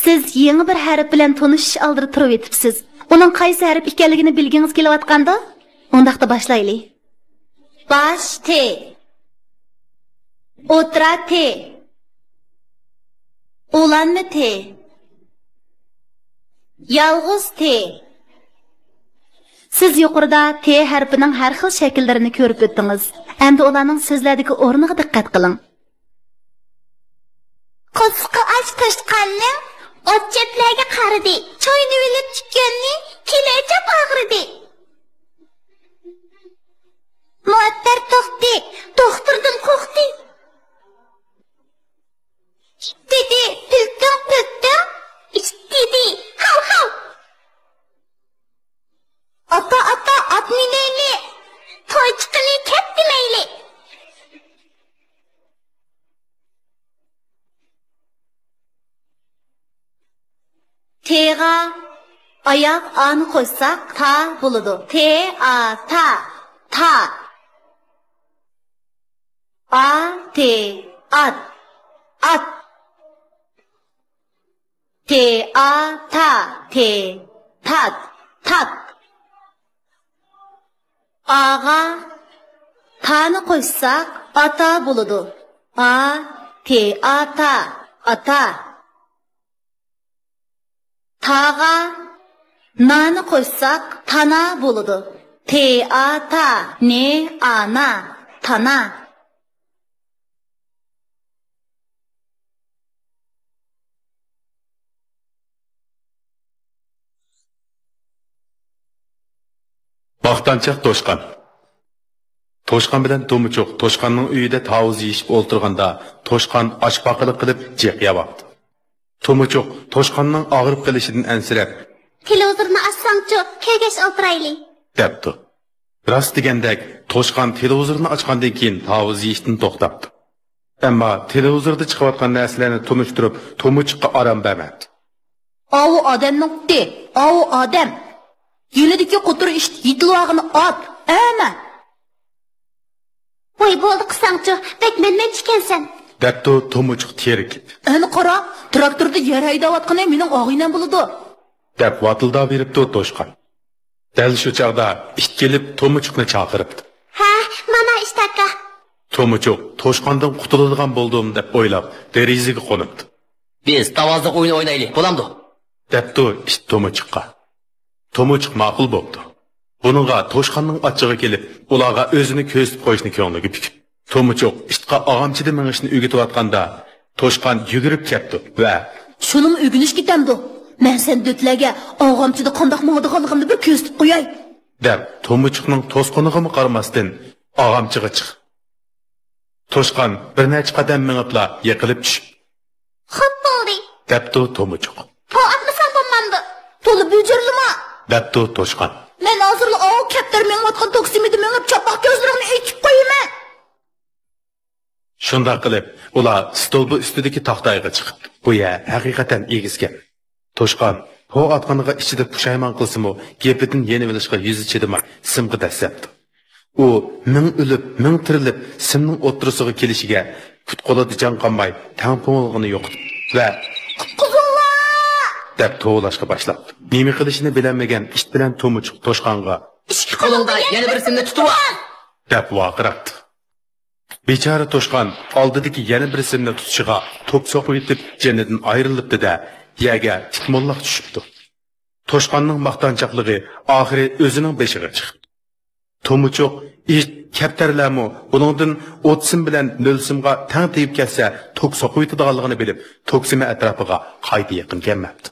Siz yeni bir harf bilan tanishish oldida turib etibsiz. Uning qaysi harf ekanligini bilgingiz kelayotganda, undaqda boshlaylik. Bosh T. O'tira T. Ulanma T. Yalg'iz T. Siz yuqorida T harfining har xil shakllarini ko'rib o'tdingiz. Endi ularning so'zlardagi o'rniga diqqat qiling. Qo'sqi ash toshqanni o'tchetlarga qaradi. Choyni olib chiqqanni kelajab og'ridi. Muattar to'xti, doktordan qo'rqdi. Dedi, pültüm, istedi, hav. Ata, at mineyli, toy çıkını ketdi meyli. T'ga ayak anı koysak ta buludu. Ta. At. Tat. Ağa ta'nı koysak ata buludu. Ata. Tağa na'nı koysak tana buludu. Ne ana tana. Maqtanchaq to'shqan. To'shqan bilan To'muchoq to'shqanning uyida tavuz yeyishib o'ltirganda to'shqan ochpaqiliq qilib jiq yabapti. To'muchoq to'shqanning og'rib qolishidan ansirab, "Televizorni ochsangchi, kelgach o'tiraylik" debdi. Rost degandek, to'shqan televizorni ochgandan keyin tavuz yeyishdan to'xtabdi. Ammo televizorda chiqayotgan narsalarni tunishtirib, To'muchoqqa orom bermadi. "Avu odamning de, avu odam. Yelidiki qutur ish yitilog'ini ot, ama. Voy bo'ldi qisangchi, bek menmen chikansan. Debdi To'muchoq terik. Ani qara, traktorda yer haydayotgani mening og'inam bo'ladi. Deb vatildab beribdi to'shqan. Dal shu chaqda it kelib To'muchoqni chaqiribdi. Ha, mana ishtaka. To'muchoq to'shqandan qutuladigan bo'ldim deb o'ylab, derazaga qo'nibdi. Biz tavozliq o'yin o'ynaylik, bo'lamdi? Debdi it To'muchoqqa. To'muchoq ma'qul bo'ldi. Buningga to'shqanning ochig'i kelib, ularga o'zini ko'rsatib qo'yishni ko'ngliga pikib. To'muchoq itqa og'amchida mingishni o'rgatayotganda, to'shqan yugurib ketdi va "Shuning o'rganish ketamdi. Men sen dötlarga og'amchida qandoq ma'diganligimni bir ko'rsatib qo'yay" deb To'muchoqning to'sqinig'iga qaramasdan og'amchiga chiq. To'shqan bir necha qadam mingibla yiqilib tushib. "Xo'p bo'ldi" debdi To'muchoq. "Po atmasam bo'lmamdi. To'li bujurlima" debdi to'shqan. "Men hozirla o kaptar menotgan toksimida mengib chapoq ko'zlarimni ekib qo'yaman." Shunda qilib, ular stolbi ustidagi taxtayga chiqibdi. Bu ya haqiqatan egizgan. To'shqan po atqaniga ichida pushaymon qilsa-mu, gepidan yeni bilishga yuzi chidamay simqi dasabdi. U ming o'lib, ming tirilib, simning o'ttirisiga kelishiga put qo'lida jon qolmay, tang qo'ng'ilg'ini yo'qdi va "Quzullar!" deb to'g'lashga boshladi. Nima qilishini bilmagan it bilan To'muchoq to'shqanga Ikki qo'lingda yana bir simni tutib ol deb vaqirabdi. Bechora to'shqan oldidagi yana bir simni tutishiga to'p soqib yetib jannadan ayrilibdi-da, yerga tikmonlaq tushibdi. To'shqanning maqtanchaqligi oxiri o'zining beshiga chiqdi. To'muchoq it kaptarlarmi buningdan o'tsim bilan nolsimga tang tegib kelsa, to'k soqib yetadiganligini bilib, to'ksimi atrofiga qayta yaqin kelmabdi.